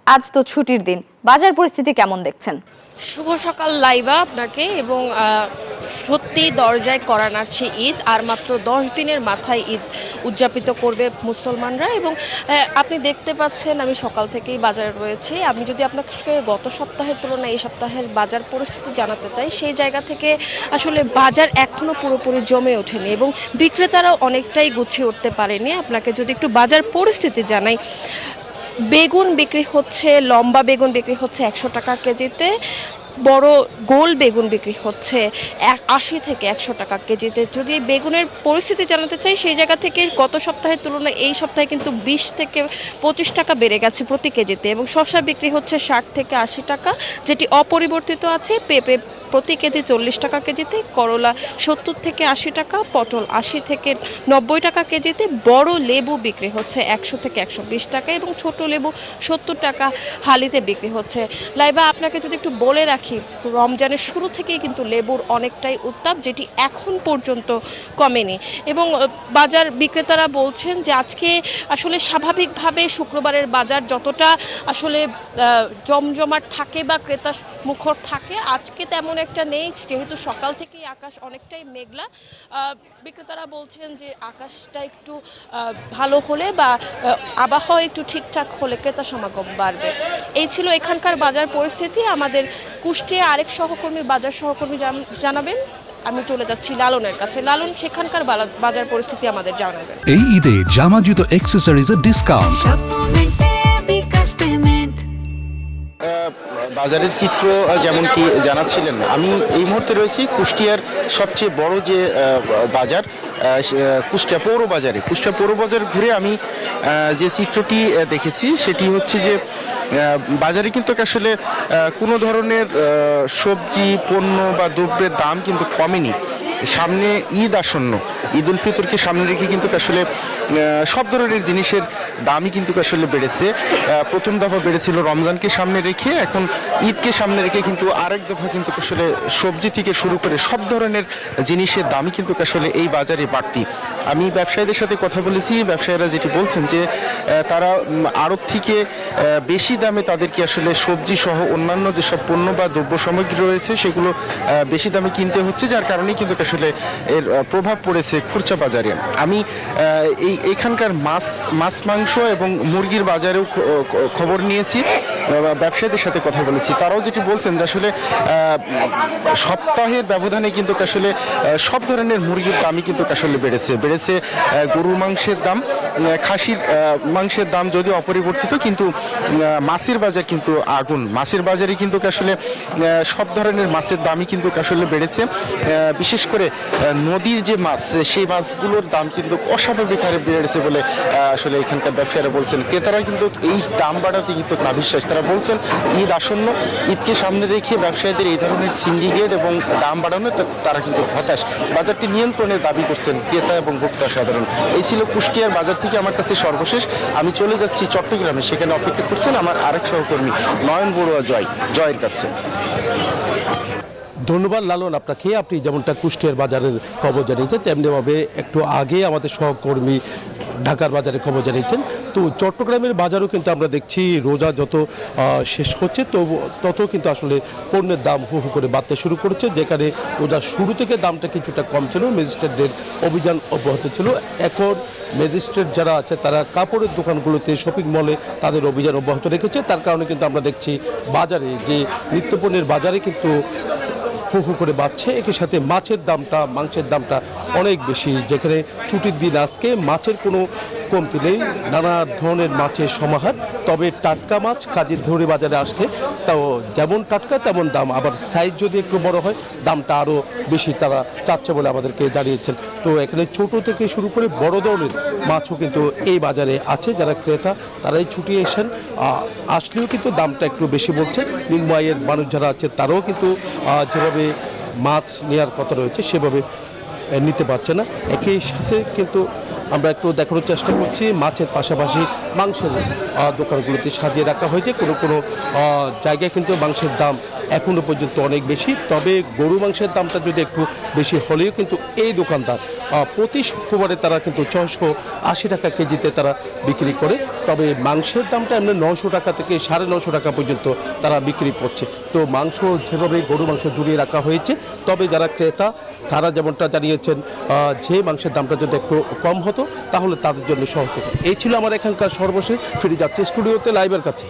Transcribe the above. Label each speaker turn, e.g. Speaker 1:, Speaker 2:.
Speaker 1: আজ তো ছুটির দিন, বাজার পরিস্থিতি কেমন দেখছেন?
Speaker 2: শুভ সকাল লাইবা আপনাকে এবং সত্যি দরজায় করা নাড়ছে ঈদ। আর মাত্র 10 দিনের মাথায় ঈদ উদযাপিত করবে মুসলমানরা এবং আপনি দেখতে পাচ্ছেন আমি সকাল থেকেই বাজারে রয়েছি। আমি যদি আপনাকে গত সপ্তাহের তুলনায় এই সপ্তাহের বাজার পরিস্থিতি জানাতে চাই, সেই জায়গা থেকে আসলে বাজার এখনও পুরোপুরি জমে ওঠেনি এবং বিক্রেতারাও অনেকটাই গুছিয়ে উঠতে পারেনি। আপনাকে যদি একটু বাজার পরিস্থিতি জানাই, বেগুন বিক্রি হচ্ছে, লম্বা বেগুন বিক্রি হচ্ছে 100 টাকা কেজিতে, বড় গোল বেগুন বিক্রি হচ্ছে 80 থেকে 100 টাকা কেজিতে। যদি বেগুনের পরিস্থিতি জানাতে চাই, সেই জায়গা থেকে গত সপ্তাহের তুলনায় এই সপ্তাহে কিন্তু 20 থেকে 25 টাকা বেড়ে গেছে প্রতি কেজিতে এবং শসা বিক্রি হচ্ছে 60 থেকে 80 টাকা, যেটি অপরিবর্তিত আছে। পেঁপে প্রতি কেজি 40 টাকা কেজিতে, করলা 70 থেকে 80 টাকা, পটল 80 থেকে 90 টাকা কেজিতে, বড় লেবু বিক্রি হচ্ছে 100 থেকে 120 টাকা এবং ছোট লেবু 70 টাকা হালিতে বিক্রি হচ্ছে। লাইবা আপনাকে যদি একটু বলে রাখি, রমজানের শুরু থেকেই কিন্তু লেবুর অনেকটাই উত্তাপ, যেটি এখন পর্যন্ত কমেনি এবং বাজার বিক্রেতারা বলছেন যে আজকে আসলে স্বাভাবিকভাবে শুক্রবারের বাজার যতটা আসলে জমজমাট থাকে বা ক্রেতা মুখর থাকে, আজকে তেমন একটা নেই, যেহেতু সকাল থেকেই আকাশ অনেকটাই মেঘলা। বিক্রেতারা বলছেন যে আকাশটা একটু ভালো হলে বা আবহাওয়া একটু ঠিকঠাক হলে ক্রেতা সমাগম বাড়বে। এই ছিল এখানকার বাজার পরিস্থিতি। আমাদের কুষ্টিয়া আরেক সহকর্মী, বাজার সহকর্মী জানাবেন। আমি চলে যাচ্ছি লালনের কাছে। লালন, সেখানকার বাজার পরিস্থিতি আমাদের জানাবেন।
Speaker 3: এই ঈদে জামা জুতো অ্যাক্সেসরিজের ডিসকাউন্ট।
Speaker 4: বাজারের চিত্র যেমন কি জানাচ্ছিলেন, আমি এই মুহূর্তে রয়েছি কুষ্টিয়ার সবচেয়ে বড় যে বাজার, কুষ্টিয়া পৌর বাজারে। কুষ্টিয়া পৌর বাজার ঘুরে আমি যে চিত্রটি দেখেছি সেটি হচ্ছে যে বাজারে কিন্তু আসলে কোনো ধরনের সবজি পণ্য বা দ্রব্যের দাম কিন্তু কমেনি। সামনে ঈদ আসন্ন, ঈদ উল ফিতরকে সামনে রেখে কিন্তু আসলে সব ধরনের জিনিসের দামই কিন্তু আসলে বেড়েছে। প্রথম দফা বেড়েছিল রমজানকে সামনে রেখে, এখন ঈদকে সামনে রেখে কিন্তু আরেক দফা কিন্তু আসলে সবজি থেকে শুরু করে সব ধরনের জিনিসের দামই কিন্তু আসলে এই বাজারে বাড়তি। আমি ব্যবসায়ীদের সাথে কথা বলেছি, ব্যবসায়ীরা যেটি বলছেন যে তারা আড়ত থেকে বেশি দামে তাদেরকে আসলে সবজি সহ অন্যান্য যেসব পণ্য বা দ্রব্য সামগ্রী রয়েছে সেগুলো বেশি দামে কিনতে হচ্ছে, যার কারণে কিন্তু আসলে এর প্রভাব পড়েছে খুচরা বাজারে। আমি এখানকার মাছ মাংস এবং মুরগির বাজারেও খবর নিয়েছি, ব্যবসায়ীদের সাথে কথা বলেছি। তারাও যেটি বলছেন যে আসলে সপ্তাহের ব্যবধানে কিন্তু আসলে সব ধরনের মুরগির দামই কিন্তু আসলে বেড়েছে। গরুর মাংসের দাম, খাসির মাংসের দাম যদি অপরিবর্তিত, কিন্তু মাছের বাজার কিন্তু আগুন। মাছের বাজারে কিন্তু আসলে সব ধরনের মাছের দামই কিন্তু আসলে বেড়েছে। বিশেষ করে নদীর যে মাছ, সেই মাছগুলোর দাম কিন্তু অস্বাভাবিক হারে বেড়েছে বলে আসলে এখানকার ব্যবসায়ীরা বলছেন। ক্রেতারা কিন্তু এই দাম বাড়াতে কিন্তু নাভিশ্বাস। তারা বলছেন ঈদ আসন্ন, ঈদকে সামনে রেখে ব্যবসায়ীদের এই ধরনের সিন্ডিকেট এবং দাম বাড়ানো তারা কিন্তু হতাশ। বাজারটি নিয়ন্ত্রণের দাবি করছেন ক্রেতা এবং ভোক্তা সাধারণ। এই ছিল কুষ্টিয়ার বাজার থেকে আমার কাছে সর্বশেষ। আমি চলে যাচ্ছি চট্টগ্রামে, সেখানে অপেক্ষা করছেন আমার আরেক সহকর্মী নয়ন বড়ুয়া জয়ের কাছে।
Speaker 5: ধন্যবাদ লালন আপনাকে। আপনি যেমনটা কুষ্টিয়ার বাজারের খবর জানিয়েছেন, তেমনিভাবে একটু আগে আমাদের সহকর্মী ঢাকার বাজারের খবর জানিয়েছেন। তো চট্টগ্রামের বাজারও কিন্তু আমরা দেখছি রোজা যত শেষ হচ্ছে তত কিন্তু আসলে পণ্যের দাম হু হু করে বাড়তে শুরু করেছে। যেখানে রোজার শুরু থেকে দামটা কিছুটা কম ছিল, ম্যাজিস্ট্রেটদের অভিযান অব্যাহত ছিল। এখন ম্যাজিস্ট্রেট যারা আছে তারা কাপড়ের দোকানগুলোতে, শপিং মলে তাদের অভিযান অব্যাহত রেখেছে। তার কারণে কিন্তু আমরা দেখছি বাজারে যে নিত্যপণ্যের বাজারে কিন্তু হু হু করে বাড়ছে। একই সাথে মাংসের দামটা অনেক বেশি। যেখানে ছুটির দিন আজকে মাছের কোনো কমতি নেই, নানা ধরনের মাছের সমাহার। তবে টাটকা মাছ কাজের ধরে বাজারে আসলে তাও যেমন টাটকা তেমন দাম, আবার সাইজ যদি একটু বড় হয় দামটা আরও বেশি তারা চাচ্ছে বলে আমাদেরকে জানিয়েছেন। তো এখানে ছোট থেকে শুরু করে বড় ধরনের মাছও কিন্তু এই বাজারে আছে। যারা ক্রেতা তারাই ছুটি এসেন, আসলেও কিন্তু দামটা একটু বেশি বলছেন। নিম্ন আয়ের মানুষ যারা আছে তারাও কিন্তু যেভাবে মাছ নেওয়ার কথা রয়েছে সেভাবে নিতে পারছে না। একই সাথে কিন্তু আমরা একটু দেখানোর চেষ্টা করছি মাছের পাশাপাশি মাংসের দোকানগুলোতে সাজিয়ে রাখা হয়েছে। কোনো জায়গায় কিন্তু মাংসের দাম এখনও পর্যন্ত অনেক বেশি। তবে গরু মাংসের দামটা যদি একটু বেশি হলেও কিন্তু এই দোকানদার প্রতি শুক্রবারে তারা কিন্তু 680 টাকা কেজিতে তারা বিক্রি করে। তবে মাংসের দামটা এমনি 900 টাকা থেকে 950 টাকা পর্যন্ত তারা বিক্রি করছে। তো মাংস যেভাবে গরু মাংস জুড়িয়ে রাখা হয়েছে, তবে যারা ক্রেতা তারা যেমনটা জানিয়েছেন যে মাংসের দামটা যদি একটু কম হতো তাহলে তাদের জন্য সহজ হতো। এই ছিল আমার এখানকার সর্বশেষ। ফিরে যাচ্ছে স্টুডিওতে লাইভের কাছে।